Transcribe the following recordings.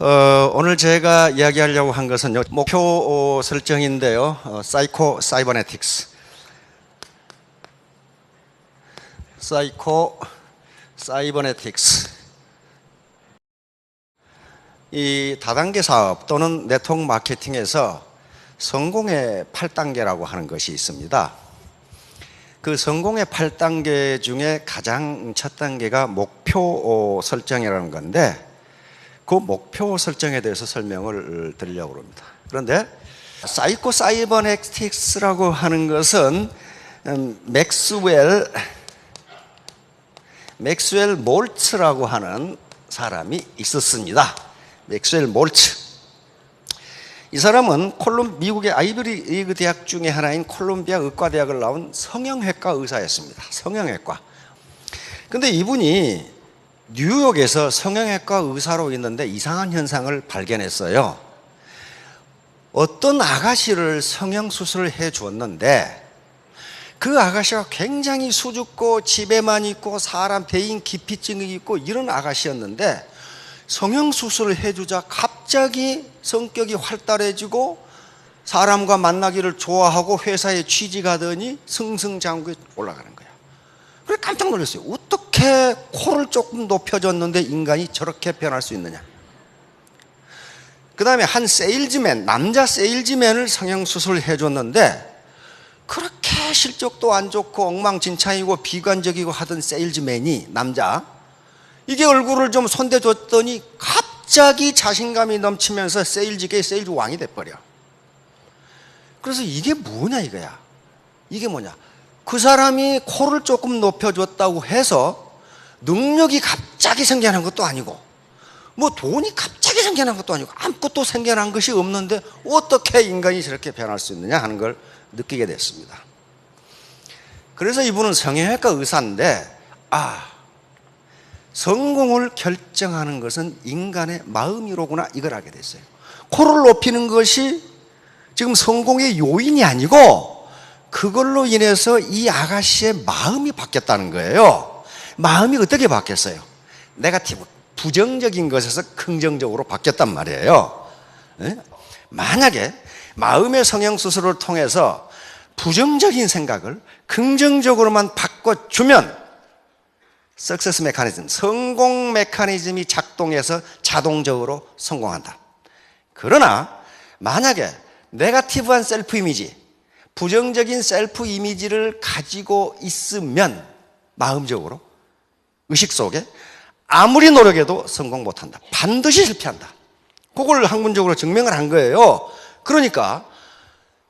오늘 제가 이야기하려고 한 것은 목표 설정인데요. 사이코 사이버네틱스. 사이코 사이버네틱스. 이 다단계 사업 또는 네트워크 마케팅에서 성공의 8단계라고 하는 것이 있습니다. 그 성공의 8단계 중에 가장 첫 단계가 목표 설정이라는 건데, 그 목표 설정에 대해서 설명을 드리려고 합니다. 그런데 사이코 사이버네틱스라고 하는 것은 맥스웰 몰츠라고 하는 사람이 있었습니다. 맥스웰 몰츠. 이 사람은 미국의 아이비리그 대학 중에 하나인 콜롬비아 의과대학을 나온 성형외과 의사였습니다. 성형외과. 근데 이분이 뉴욕에서 성형외과 의사로 있는데 이상한 현상을 발견했어요. 어떤 아가씨를 성형수술을 해 주었는데 그 아가씨가 굉장히 수줍고 집에만 있고 사람 대인 기피증이 있고 이런 아가씨였는데 성형수술을 해주자 갑자기 성격이 활달해지고 사람과 만나기를 좋아하고 회사에 취직하더니 승승장구에 올라가는 거예요. 그래서 깜짝 놀랐어요. 어떻게 코를 조금 높여줬는데 인간이 저렇게 변할 수 있느냐. 그 다음에 한 세일즈맨, 남자 세일즈맨을 성형수술을 해줬는데 그렇게 실적도 안 좋고 엉망진창이고 비관적이고 하던 세일즈맨이 남자, 이게 얼굴을 좀 손대줬더니 갑자기 자신감이 넘치면서 세일즈계의 세일즈 왕이 돼버려. 그래서 이게 뭐냐 이거야. 이게 뭐냐. 그 사람이 코를 조금 높여줬다고 해서 능력이 갑자기 생겨난 것도 아니고 뭐 돈이 갑자기 생겨난 것도 아니고 아무것도 생겨난 것이 없는데 어떻게 인간이 저렇게 변할 수 있느냐 하는 걸 느끼게 됐습니다. 그래서 이분은 성형외과 의사인데 성공을 결정하는 것은 인간의 마음이로구나 이걸 알게 됐어요. 코를 높이는 것이 지금 성공의 요인이 아니고 그걸로 인해서 이 아가씨의 마음이 바뀌었다는 거예요. 마음이 어떻게 바뀌었어요? 네거티브, 부정적인 것에서 긍정적으로 바뀌었단 말이에요. 만약에 마음의 성형수술을 통해서 부정적인 생각을 긍정적으로만 바꿔주면 석세스 메커니즘, 성공 메커니즘이 작동해서 자동적으로 성공한다. 그러나 만약에 네거티브한 셀프 이미지, 부정적인 셀프 이미지를 가지고 있으면 마음적으로 의식 속에 아무리 노력해도 성공 못한다. 반드시 실패한다. 그걸 학문적으로 증명을 한 거예요. 그러니까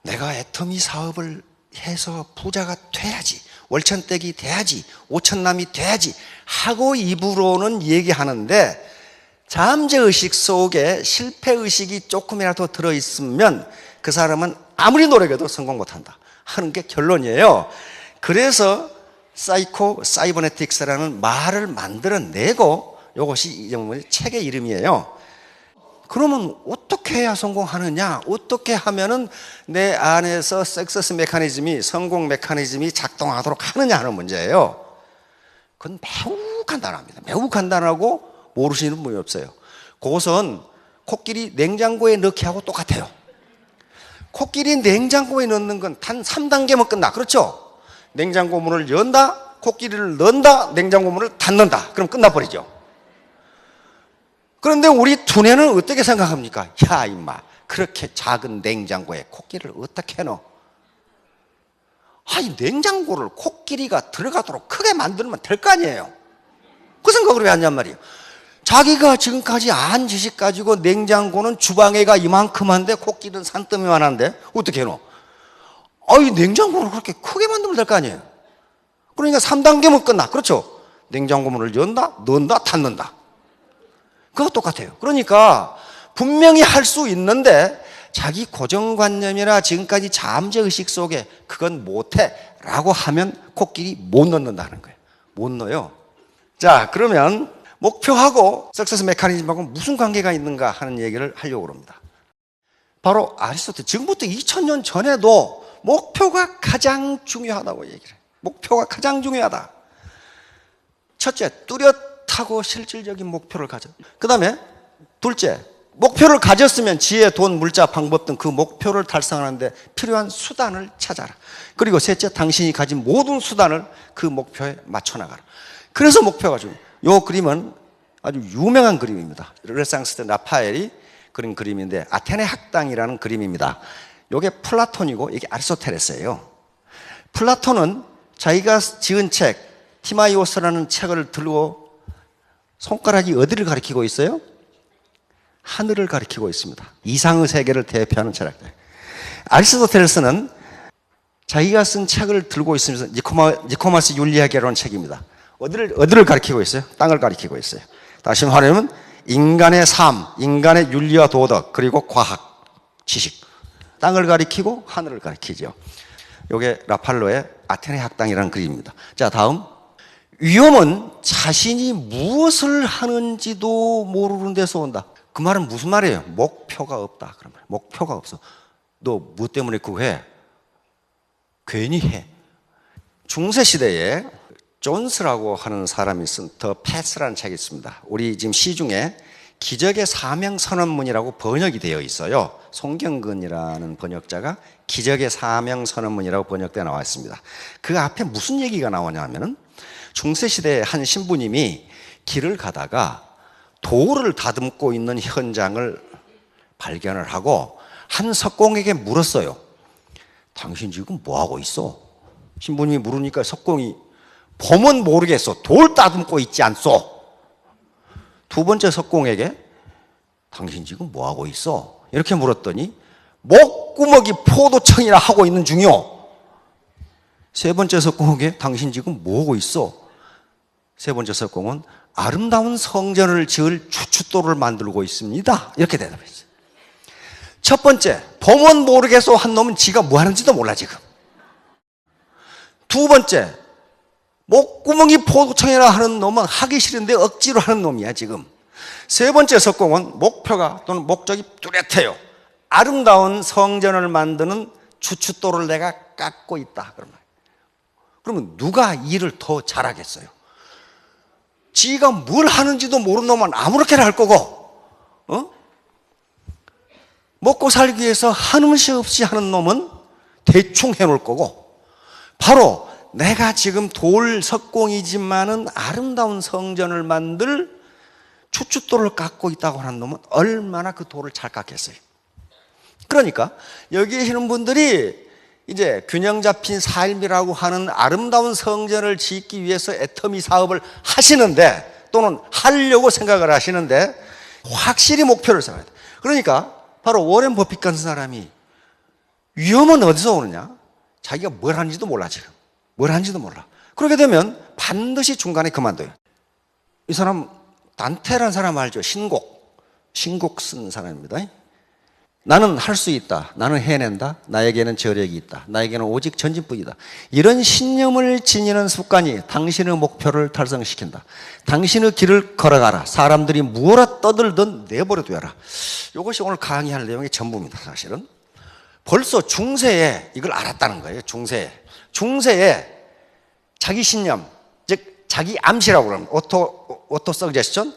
내가 애터미 사업을 해서 부자가 돼야지, 월천댁이 돼야지, 오천남이 돼야지 하고 입으로는 얘기하는데 잠재의식 속에 실패의식이 조금이라도 들어있으면 그 사람은 아무리 노력해도 성공 못한다 하는 게 결론이에요. 그래서 사이코 사이버네틱스라는 말을 만들어내고 이것이 이 책의 이름이에요. 그러면 어떻게 해야 성공하느냐? 어떻게 하면은 내 안에서 석세스 메커니즘이, 성공 메커니즘이 작동하도록 하느냐 하는 문제예요. 그건 매우 간단합니다. 매우 간단하고 모르시는 분이 없어요. 그것은 코끼리 냉장고에 넣기 하고 똑같아요. 코끼리 냉장고에 넣는 건 단 3단계면 끝나. 그렇죠? 냉장고 문을 연다, 코끼리를 넣는다, 냉장고 문을 닫는다. 그럼 끝나버리죠. 그런데 우리 두뇌는 어떻게 생각합니까? 야 임마, 그렇게 작은 냉장고에 코끼리를 어떻게 넣어? 이 냉장고를 코끼리가 들어가도록 크게 만들면 될 거 아니에요. 그 생각을 왜 하냔 말이에요. 자기가 지금까지 안 지식 가지고 냉장고는 주방에가 이만큼 한데 코끼리는 산더미만 한데 어떻게 해놓어? 이 냉장고를 그렇게 크게 만들면 될 거 아니에요. 그러니까 3단계면 끝나. 그렇죠? 냉장고 문을 연다, 넣는다, 닫는다. 그거 똑같아요. 그러니까 분명히 할 수 있는데 자기 고정관념이나 지금까지 잠재의식 속에 그건 못해 라고 하면 코끼리 못 넣는다는 거예요. 못 넣어요. 자, 그러면 목표하고 석세스 메커니즘하고 무슨 관계가 있는가 하는 얘기를 하려고 합니다. 바로 아리스토텔, 지금부터 2000년 전에도 목표가 가장 중요하다고 얘기를 해요. 목표가 가장 중요하다. 첫째, 뚜렷하고 실질적인 목표를 가져. 그 다음에 둘째, 목표를 가졌으면 지혜, 돈, 물자, 방법 등 그 목표를 달성하는데 필요한 수단을 찾아라. 그리고 셋째, 당신이 가진 모든 수단을 그 목표에 맞춰 나가라. 그래서 목표가 중요해요. 이 그림은 아주 유명한 그림입니다. 르네상스 때 라파엘이 그린 그림인데 아테네 학당이라는 그림입니다. 이게 플라톤이고 이게 아리스토텔레스예요. 플라톤은 자기가 지은 책 티마이오스라는 책을 들고 손가락이 어디를 가리키고 있어요? 하늘을 가리키고 있습니다. 이상의 세계를 대표하는 철학자예요. 아리스토텔레스는 자기가 쓴 책을 들고 있으면서 니코마스 윤리학이라는 책입니다. 어디를 가리키고 있어요? 땅을 가리키고 있어요. 다시 말하면 인간의 삶, 인간의 윤리와 도덕, 그리고 과학, 지식. 땅을 가리키고 하늘을 가리키죠. 이게 라팔로의 아테네 학당이라는 그림입니다. 자, 다음. 위험은 자신이 무엇을 하는지도 모르는 데서 온다. 그 말은 무슨 말이에요? 목표가 없다. 그런 말. 목표가 없어. 너 뭐 때문에 그거 해? 괜히 해. 중세 시대에 존스라고 하는 사람이 쓴 더 패스라는 책이 있습니다. 우리 지금 시중에 기적의 사명 선언문이라고 번역이 되어 있어요. 송경근이라는 번역자가 기적의 사명 선언문이라고 번역되어 나와 있습니다. 그 앞에 무슨 얘기가 나오냐면은 중세 시대의 한 신부님이 길을 가다가 돌을 다듬고 있는 현장을 발견을 하고 한 석공에게 물었어요. 당신 지금 뭐 하고 있어? 신부님이 물으니까 석공이 보면 모르겠어. 돌 다듬고 있지 않소? 두 번째 석공에게 당신 지금 뭐 하고 있어? 이렇게 물었더니 목구멍이 포도청이나 하고 있는 중이요. 세 번째 석공에게 당신 지금 뭐 하고 있어? 세 번째 석공은 아름다운 성전을 지을 추춧돌을 만들고 있습니다. 이렇게 대답했어요. 첫 번째, 보면 모르겠소 한 놈은 지가 뭐 하는지도 몰라 지금. 두 번째, 목구멍이 포도청이라 하는 놈은 하기 싫은데 억지로 하는 놈이야 지금. 세 번째 석공은 목표가 또는 목적이 뚜렷해요. 아름다운 성전을 만드는 추춧돌을 내가 깎고 있다. 그러면 누가 일을 더 잘하겠어요? 지가 뭘 하는지도 모르는 놈은 아무렇게나 할 거고, 먹고 살기 위해서 한음식 없이 하는 놈은 대충 해놓을 거고, 바로 내가 지금 돌 석공이지만은 아름다운 성전을 만들 추춧돌을 깎고 있다고 하는 놈은 얼마나 그 돌을 잘 깎겠어요. 그러니까 여기 계시는 분들이 이제 균형 잡힌 삶이라고 하는 아름다운 성전을 짓기 위해서 애터미 사업을 하시는데, 또는 하려고 생각을 하시는데 확실히 목표를 세워야 돼. 그러니까 바로 워렌 버핏 같은 사람이 위험은 어디서 오느냐? 자기가 뭘 하는지도 몰라 지금. 뭘 하는지도 몰라. 그렇게 되면 반드시 중간에 그만둬요. 이 사람 단테라는 사람 알죠? 신곡 쓴 사람입니다. 나는 할 수 있다. 나는 해낸다. 나에게는 저력이 있다. 나에게는 오직 전진뿐이다. 이런 신념을 지니는 습관이 당신의 목표를 달성시킨다. 당신의 길을 걸어가라. 사람들이 무엇라 떠들든 내버려둬라. 이것이 오늘 강의할 내용의 전부입니다. 사실은 벌써 중세에 이걸 알았다는 거예요. 중세에 자기 신념, 즉 자기 암시라고 그러면 오토 서제스션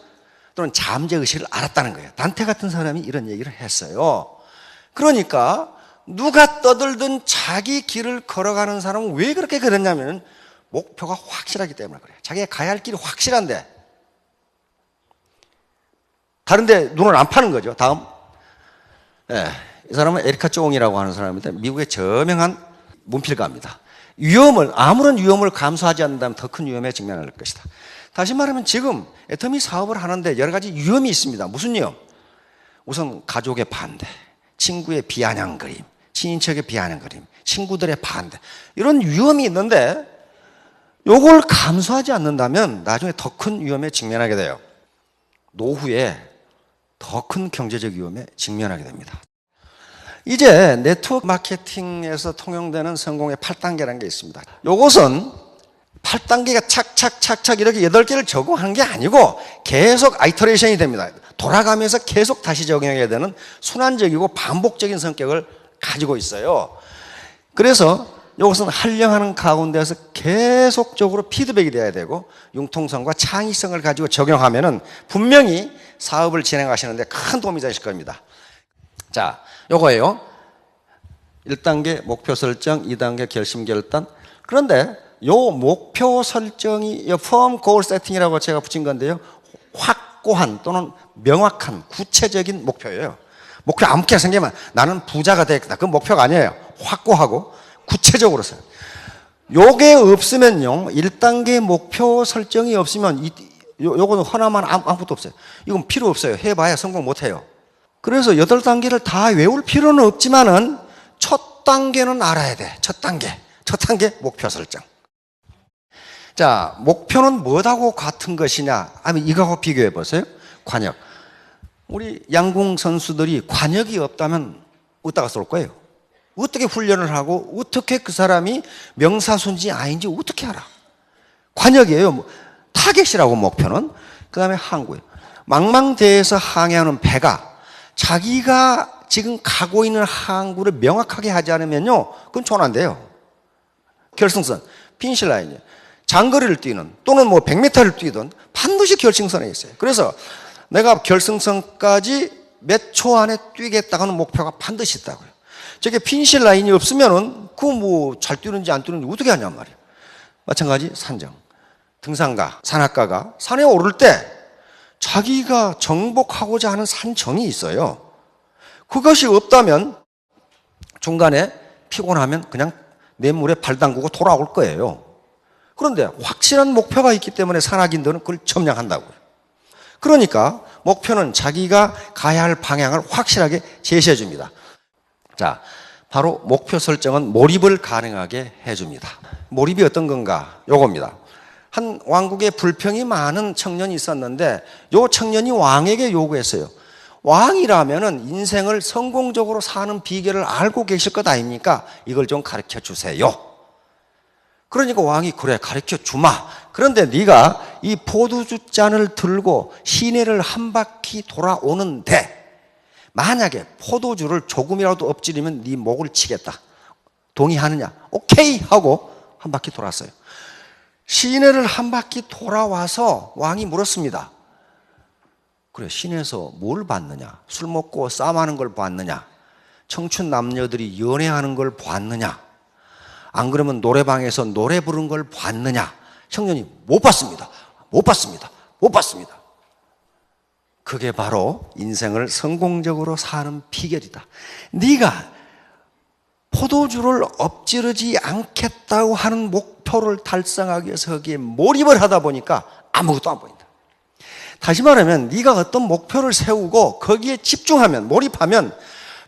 또는 잠재의식을 알았다는 거예요. 단테 같은 사람이 이런 얘기를 했어요. 그러니까 누가 떠들든 자기 길을 걸어가는 사람은 왜 그렇게 그랬냐면 목표가 확실하기 때문에 그래요. 자기가 가야 할 길이 확실한데 다른 데 눈을 안 파는 거죠. 다음. 이 사람은 에리카 쫑이라고 하는 사람인데 미국의 저명한 문필가입니다. 아무런 위험을 감수하지 않는다면 더 큰 위험에 직면할 것이다. 다시 말하면 지금 애터미 사업을 하는데 여러 가지 위험이 있습니다. 무슨 위험? 우선 가족의 반대, 친구의 비아냥거림, 친인척의 비아냥거림, 친구들의 반대, 이런 위험이 있는데 이걸 감수하지 않는다면 나중에 더 큰 위험에 직면하게 돼요. 노후에 더 큰 경제적 위험에 직면하게 됩니다. 이제 네트워크 마케팅에서 통용되는 성공의 8단계라는 게 있습니다. 이것은 8단계가 착착착착 이렇게 8개를 적용하는 게 아니고 계속 아이터레이션이 됩니다. 돌아가면서 계속 다시 적용해야 되는 순환적이고 반복적인 성격을 가지고 있어요. 그래서 이것은 활용하는 가운데서 계속적으로 피드백이 돼야 되고 융통성과 창의성을 가지고 적용하면은 분명히 사업을 진행하시는데 큰 도움이 되실 겁니다. 자, 요거예요. 1단계 목표 설정, 2단계 결심 결단. 그런데 요 목표 설정이 firm goal setting이라고 제가 붙인 건데요. 확고한 또는 명확한 구체적인 목표예요. 목표 아무렇게나 생기면 나는 부자가 되겠다. 그건 목표가 아니에요. 확고하고 구체적으로 써요. 요게 없으면요, 1단계 목표 설정이 없으면 요거는 허나만 아무것도 없어요. 이건 필요 없어요. 해봐야 성공 못해요. 그래서 8단계를 다 외울 필요는 없지만은 첫 단계는 알아야 돼. 첫 단계 목표 설정. 자, 목표는 뭐하고 같은 것이냐 하면 이거하고 비교해 보세요. 관역. 우리 양궁 선수들이 관역이 없다면 어디다가 쏠 거예요? 어떻게 훈련을 하고 어떻게 그 사람이 명사수인지 아닌지 어떻게 알아? 관역이에요. 타겟이라고 목표는. 그 다음에 항구예요. 망망대해에서 항해하는 배가 자기가 지금 가고 있는 항구를 명확하게 하지 않으면요, 그건 전 안 돼요. 결승선, 피니시 라인이에요. 장거리를 뛰는 또는 뭐 100m를 뛰든 반드시 결승선에 있어요. 그래서 내가 결승선까지 몇 초 안에 뛰겠다고 하는 목표가 반드시 있다고요. 저게 피니시 라인이 없으면은 그 뭐 잘 뛰는지 안 뛰는지 어떻게 하냔 말이에요. 마찬가지 산정. 등산가, 산악가가 산에 오를 때 자기가 정복하고자 하는 산정이 있어요. 그것이 없다면 중간에 피곤하면 그냥 냇물에 발 담그고 돌아올 거예요. 그런데 확실한 목표가 있기 때문에 산악인들은 그걸 점령한다고요. 그러니까 목표는 자기가 가야 할 방향을 확실하게 제시해 줍니다. 자, 바로 목표 설정은 몰입을 가능하게 해줍니다. 몰입이 어떤 건가? 요겁니다. 한 왕국에 불평이 많은 청년이 있었는데 요 청년이 왕에게 요구했어요. 왕이라면은 인생을 성공적으로 사는 비결을 알고 계실 것 아닙니까? 이걸 좀 가르쳐 주세요. 그러니까 왕이 그래 가르쳐 주마. 그런데 네가 이 포도주 잔을 들고 시내를 한 바퀴 돌아오는데 만약에 포도주를 조금이라도 엎지르면 네 목을 치겠다. 동의하느냐? 오케이 하고 한 바퀴 돌았어요. 시내를 한 바퀴 돌아와서 왕이 물었습니다. 그래, 시내에서 뭘 봤느냐? 술 먹고 싸움하는 걸 봤느냐? 청춘 남녀들이 연애하는 걸 봤느냐? 안 그러면 노래방에서 노래 부르는 걸 봤느냐? 청년이 못 봤습니다. 못 봤습니다. 못 봤습니다. 그게 바로 인생을 성공적으로 사는 비결이다. 네가 포도주를 엎지르지 않겠다고 하는 목표를 달성하기 위해서 거기에 몰입을 하다 보니까 아무것도 안 보인다. 다시 말하면 네가 어떤 목표를 세우고 거기에 집중하면, 몰입하면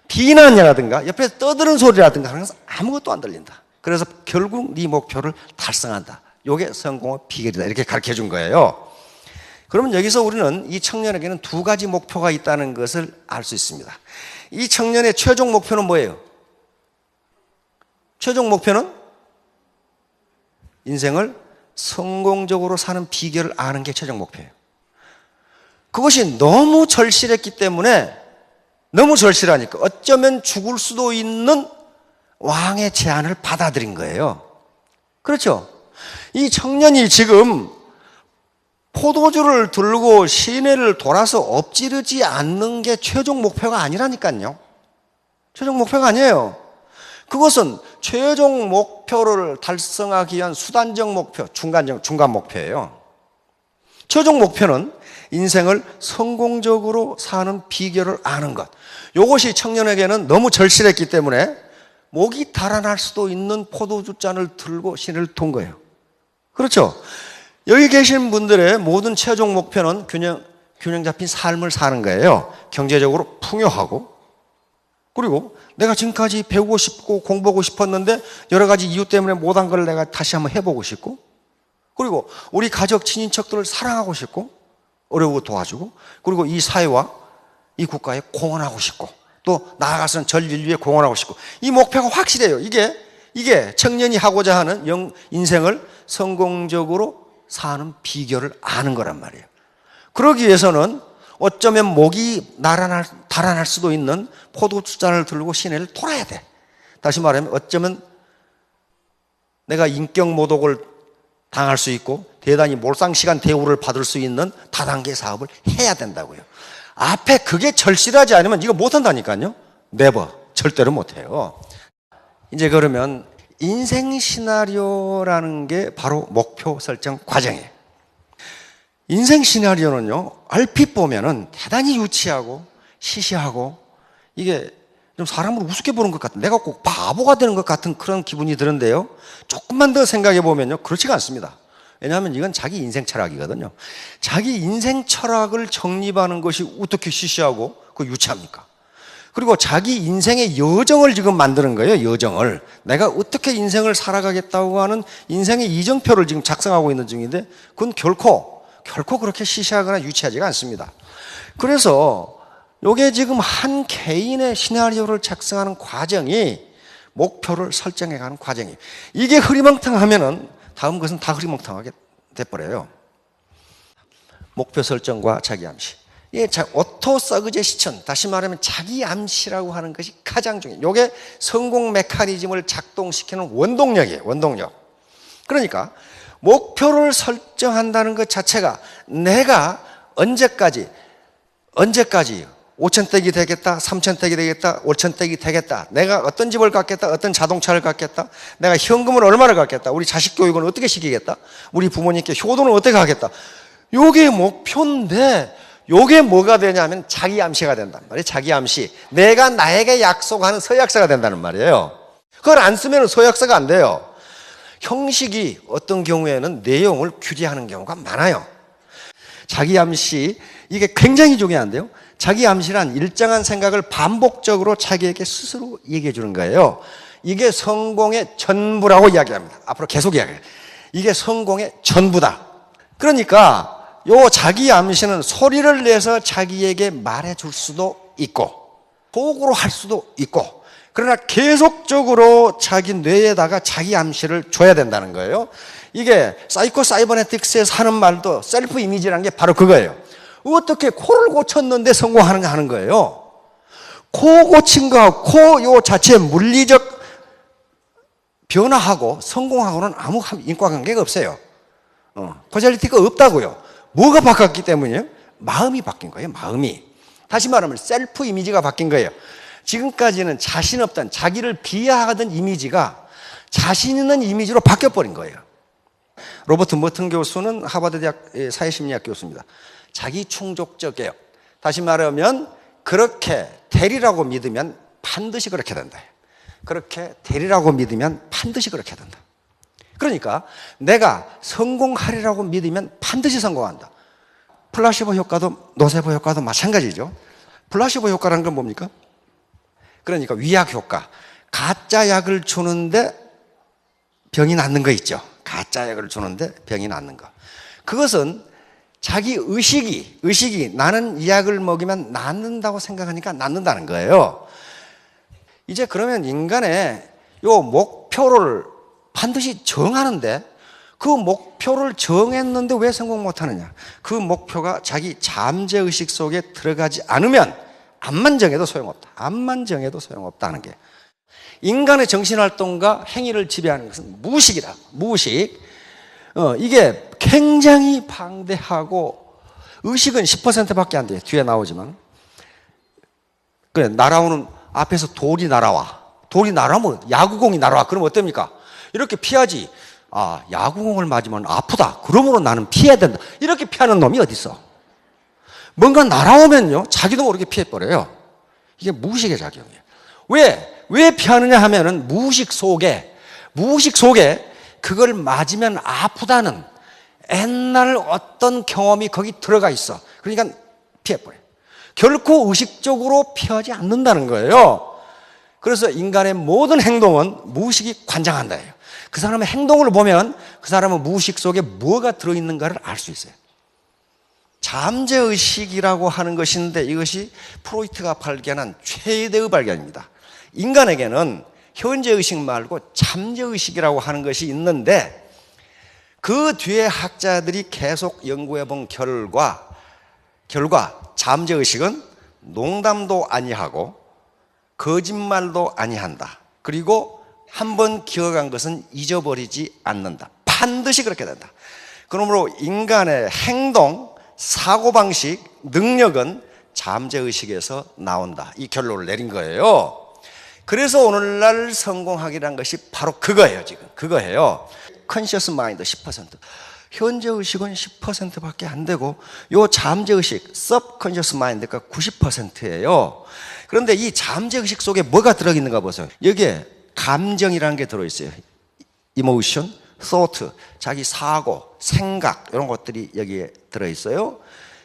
비난이라든가 옆에서 떠드는 소리라든가 하는 것은 아무것도 안 들린다. 그래서 결국 네 목표를 달성한다. 이게 성공의 비결이다. 이렇게 가르쳐 준 거예요. 그러면 여기서 우리는 이 청년에게는 두 가지 목표가 있다는 것을 알 수 있습니다. 이 청년의 최종 목표는 뭐예요? 최종 목표는 인생을 성공적으로 사는 비결을 아는 게 최종 목표예요. 그것이 너무 절실했기 때문에, 너무 절실하니까 어쩌면 죽을 수도 있는 왕의 제안을 받아들인 거예요. 그렇죠? 이 청년이 지금 포도주를 들고 시내를 돌아서 엎지르지 않는 게 최종 목표가 아니라니까요. 최종 목표가 아니에요. 그것은 최종 목표를 달성하기 위한 수단적 목표, 중간 목표예요. 최종 목표는 인생을 성공적으로 사는 비결을 아는 것. 이것이 청년에게는 너무 절실했기 때문에 목이 달아날 수도 있는 포도주 잔을 들고 시내를 돈 거예요. 그렇죠? 여기 계신 분들의 모든 최종 목표는 균형 잡힌 삶을 사는 거예요. 경제적으로 풍요하고, 그리고 내가 지금까지 배우고 싶고 공부하고 싶었는데 여러 가지 이유 때문에 못한 걸 내가 다시 한번 해보고 싶고, 그리고 우리 가족, 친인척들을 사랑하고 싶고, 어려우고 도와주고, 그리고 이 사회와 이 국가에 공헌하고 싶고, 또 나아가서는 전 인류에 공헌하고 싶고, 이 목표가 확실해요. 이게 청년이 하고자 하는 인생을 성공적으로 사는 비결을 아는 거란 말이에요. 그러기 위해서는 어쩌면 목이 달아날 수도 있는 포도주 잔을 들고 시내를 돌아야 돼. 다시 말하면 어쩌면 내가 인격 모독을 당할 수 있고 대단히 몰상시간 대우를 받을 수 있는 다단계 사업을 해야 된다고요. 앞에 그게 절실하지 않으면 이거 못한다니까요. 네버, 절대로 못해요. 이제 그러면 인생 시나리오라는 게 바로 목표 설정 과정이에요. 인생 시나리오는요, 얼핏 보면은 대단히 유치하고 시시하고 이게 좀 사람을 우습게 보는 것 같은, 내가 꼭 바보가 되는 것 같은 그런 기분이 드는데요. 조금만 더 생각해 보면요, 그렇지가 않습니다. 왜냐하면 이건 자기 인생 철학이거든요. 자기 인생 철학을 정립하는 것이 어떻게 시시하고 그 유치합니까? 그리고 자기 인생의 여정을 지금 만드는 거예요. 여정을. 내가 어떻게 인생을 살아가겠다고 하는 인생의 이정표를 지금 작성하고 있는 중인데 그건 결코 그렇게 시시하거나 유치하지가 않습니다. 그래서 이게 지금 한 개인의 시나리오를 작성하는 과정이 목표를 설정해가는 과정이에요. 이게 흐리멍텅하면은 다음 것은 다 흐리멍텅하게 돼버려요. 목표 설정과 자기 암시. 예, 오토 서그제스천, 다시 말하면 자기 암시라고 하는 것이 가장 중요해요. 이게 성공 메커니즘을 작동시키는 원동력이에요. 원동력. 그러니까 목표를 설정한다는 것 자체가 내가 언제까지 5,000댁이 되겠다, 3,000댁이 되겠다, 5,000댁이 되겠다, 내가 어떤 집을 갖겠다, 어떤 자동차를 갖겠다, 내가 현금을 얼마를 갖겠다, 우리 자식 교육은 어떻게 시키겠다, 우리 부모님께 효도는 어떻게 하겠다, 요게 목표인데 요게 뭐가 되냐면 자기 암시가 된단 말이에요. 자기 암시. 내가 나에게 약속하는 서약서가 된다는 말이에요. 그걸 안 쓰면 서약서가 안 돼요. 형식이 어떤 경우에는 내용을 규제하는 경우가 많아요. 자기 암시, 이게 굉장히 중요한데요. 자기 암시란 일정한 생각을 반복적으로 자기에게 스스로 얘기해 주는 거예요. 이게 성공의 전부라고 이야기합니다. 앞으로 계속 이야기해요. 이게 성공의 전부다. 그러니까 요 자기 암시는 소리를 내서 자기에게 말해 줄 수도 있고 속으로 할 수도 있고, 그러나 계속적으로 자기 뇌에다가 자기 암시를 줘야 된다는 거예요. 이게 사이코 사이버네틱스에서 하는 말도 셀프 이미지라는 게 바로 그거예요. 어떻게 코를 고쳤는데 성공하는 거예요. 코 고친 거하고 코 요 자체의 물리적 변화하고 성공하고는 아무 인과관계가 없어요. 코잘리티가 없다고요. 뭐가 바뀌었기 때문이에요? 마음이 바뀐 거예요. 마음이. 다시 말하면 셀프 이미지가 바뀐 거예요. 지금까지는 자신 없던, 자기를 비하하던 이미지가 자신 있는 이미지로 바뀌어버린 거예요. 로버트 머튼 교수는 하버드 대학 사회심리학 교수입니다. 자기 충족적 개혁. 다시 말하면 그렇게 되리라고 믿으면 반드시 그렇게 된다. 그렇게 되리라고 믿으면 반드시 그렇게 된다. 그러니까 내가 성공하리라고 믿으면 반드시 성공한다. 플라시보 효과도 노세보 효과도 마찬가지죠. 플라시보 효과라는 건 뭡니까? 그러니까 위약 효과. 가짜 약을 주는데 병이 낫는 거 있죠. 가짜 약을 주는데 병이 낫는 거. 그것은 자기 의식이 나는 이 약을 먹이면 낫는다고 생각하니까 낫는다는 거예요. 이제 그러면 인간의 요 목표를 반드시 정하는데 그 목표를 정했는데 왜 성공 못하느냐? 그 목표가 자기 잠재의식 속에 들어가지 않으면 암만 정해도 소용없다. 암만 정해도 소용없다는 게, 인간의 정신활동과 행위를 지배하는 것은 무의식이다. 무의식. 이게 굉장히 방대하고 의식은 10%밖에 안 돼요. 뒤에 나오지만. 그래, 날아오는 앞에서 돌이 날아와. 돌이 날아오면 야구공이 날아와. 그럼 어떻습니까? 이렇게 피하지. 아, 야구공을 맞으면 아프다. 그러므로 나는 피해야 된다. 이렇게 피하는 놈이 어디 있어? 뭔가 날아오면요, 자기도 모르게 피해버려요. 이게 무의식의 작용이에요. 왜 피하느냐 하면은 무의식 속에 그걸 맞으면 아프다는 옛날 어떤 경험이 거기 들어가 있어. 그러니까 피해버려요. 결코 의식적으로 피하지 않는다는 거예요. 그래서 인간의 모든 행동은 무의식이 관장한다예요. 그 사람의 행동을 보면 그 사람은 무의식 속에 뭐가 들어있는가를 알 수 있어요. 잠재의식이라고 하는 것인데 이것이 프로이트가 발견한 최대의 발견입니다. 인간에게는 현재의식 말고 잠재의식이라고 하는 것이 있는데 그 뒤에 학자들이 계속 연구해 본 결과 잠재의식은 농담도 아니하고 거짓말도 아니한다. 그리고 한번 기억한 것은 잊어버리지 않는다. 반드시 그렇게 된다. 그러므로 인간의 행동, 사고방식, 능력은 잠재의식에서 나온다. 이 결론을 내린 거예요. 그래서 오늘날 성공학이라는 것이 바로 그거예요. 지금 그거예요. 컨셔스 마인드 10%, 현재의식은 10%밖에 안 되고 요 잠재의식, subconscious mind가 90%예요. 그런데 이 잠재의식 속에 뭐가 들어있는가 보세요. 여기에 감정이라는 게 들어있어요. emotion, thought, 자기 사고, 생각 이런 것들이 여기에 들어있어요.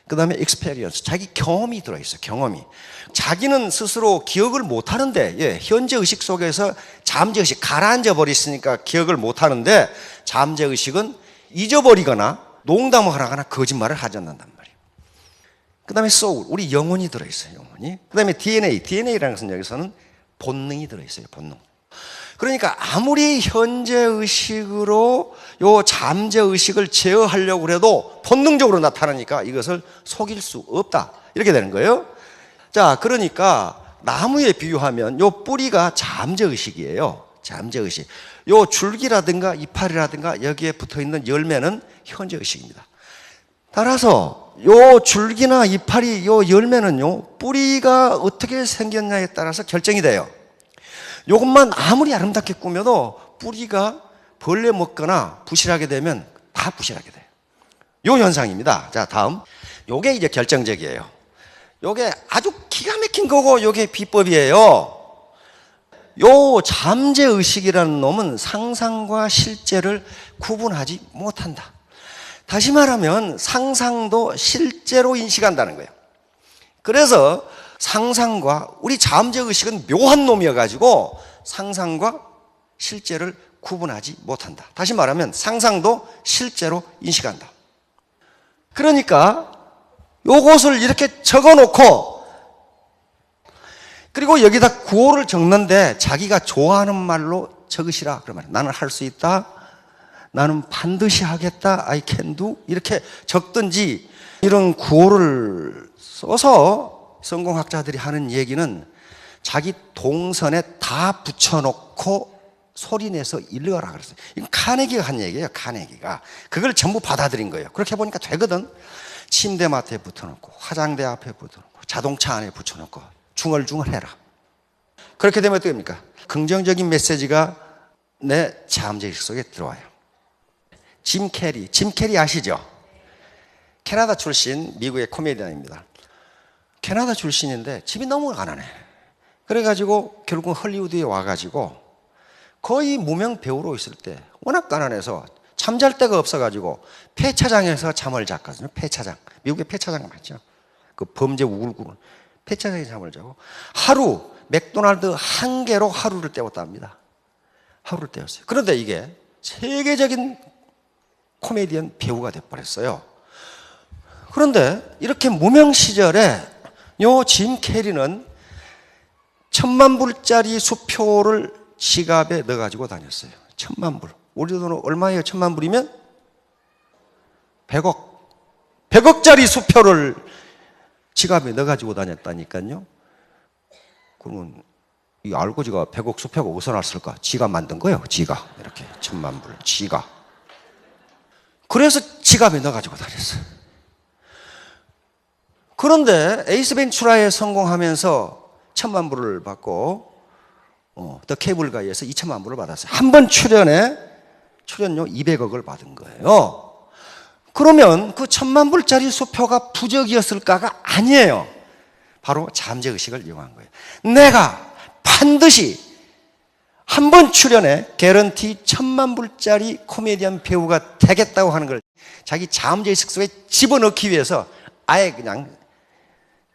그 다음에 experience, 자기 경험이 들어있어요. 경험이. 자기는 스스로 기억을 못하는데 현재의식 속에서 잠재의식 가라앉아 버렸으니까 기억을 못하는데 잠재의식은 잊어버리거나 농담을 하거나 거짓말을 하지 않는단 말이에요. 그 다음에 soul, 우리 영혼이 들어있어요. 영혼이. 그 다음에 DNA라는 것은 여기서는 본능이 들어있어요. 본능. 그러니까 아무리 현재의식으로 요 잠재의식을 제어하려고 해도 본능적으로 나타나니까 이것을 속일 수 없다. 이렇게 되는 거예요. 자, 그러니까 나무에 비유하면 요 뿌리가 잠재의식이에요. 잠재의식. 요 줄기라든가 이파리라든가 여기에 붙어있는 열매는 현재의식입니다. 따라서 요 줄기나 이파리, 요 열매는요, 뿌리가 어떻게 생겼냐에 따라서 결정이 돼요. 요것만 아무리 아름답게 꾸며도 뿌리가 벌레 먹거나 부실하게 되면 다 부실하게 돼요. 요 현상입니다. 자, 다음. 요게 이제 결정적이에요. 요게 아주 기가 막힌 거고 요게 비법이에요. 요 잠재의식이라는 놈은 상상과 실제를 구분하지 못한다. 다시 말하면 상상도 실제로 인식한다는 거예요. 그래서 상상과 우리 잠재의식은 묘한 놈이어가지고 상상과 실제를 구분하지 못한다. 다시 말하면 상상도 실제로 인식한다. 그러니까 요것을 이렇게 적어놓고 그리고 여기다 구호를 적는데 자기가 좋아하는 말로 적으시라. 그러면 나는 할 수 있다. 나는 반드시 하겠다. I can do. 이렇게 적든지 이런 구호를 써서 성공학자들이 하는 얘기는 자기 동선에 다 붙여놓고 소리내서 읽어라 그랬어요. 이건 카네기가 한 얘기예요. 카네기가. 그걸 전부 받아들인 거예요. 그렇게 보니까 되거든. 침대 맡에 붙여놓고 화장대 앞에 붙여놓고 자동차 안에 붙여놓고 중얼중얼해라. 그렇게 되면 어떻게 됩니까? 긍정적인 메시지가 내 잠재의식 속에 들어와요. 짐 캐리 아시죠? 캐나다 출신 미국의 코미디언입니다. 캐나다 출신인데 집이 너무 가난해. 그래가지고 결국 헐리우드에 와가지고 거의 무명 배우로 있을 때 워낙 가난해서 잠잘 데가 없어가지고 폐차장에서 잠을 잤거든요. 폐차장. 미국의 폐차장 맞죠? 그 범죄 우글우글. 폐차장에 잠을 자고 하루 맥도날드 한 개로 하루를 때웠답니다. 하루를 때웠어요. 그런데 이게 세계적인 코미디언 배우가 돼버렸어요. 그런데 이렇게 무명 시절에 요 짐 캐리는 10,000불짜리 수표를 지갑에 넣어가지고 다녔어요. 10,000불. 우리 돈은 얼마예요? 10,000불이면? 100억. 100억짜리 수표를 지갑에 넣어가지고 다녔다니까요. 그러면 이 알고 지가 100억 수표가 어디서 났을까? 지가 만든 거예요. 지가. 이렇게 10,000불. 지가. 그래서 지갑에 넣어가지고 다녔어요. 그런데 에이스 벤츄라에 성공하면서 1,000,000불을 받고 더 케이블 가이에서 2,000,000불을 받았어요. 한 번 출연료 200억을 받은 거예요. 그러면 그 1,000,000불짜리 수표가 부적이었을까가 아니에요. 바로 잠재의식을 이용한 거예요. 내가 반드시 한 번 출연에 개런티 1,000,000불짜리 코미디언 배우가 되겠다고 하는 걸 자기 잠재의식 속에 집어넣기 위해서 아예 그냥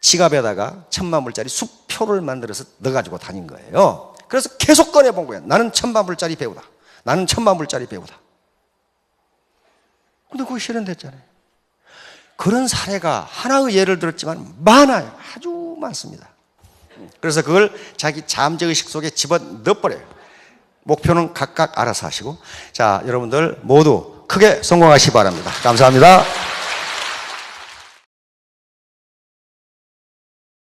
지갑에다가 1,000,000불짜리 수표를 만들어서 넣어가지고 다닌 거예요. 그래서 계속 꺼내본 거예요. 나는 1,000,000불짜리 배우다. 나는 1,000,000불짜리 배우다. 근데 그거 실현됐잖아요. 그런 사례가 하나의 예를 들었지만 많아요. 아주 많습니다. 그래서 그걸 자기 잠재의식 속에 집어넣어버려요. 목표는 각각 알아서 하시고. 자, 여러분들 모두 크게 성공하시기 바랍니다. 감사합니다.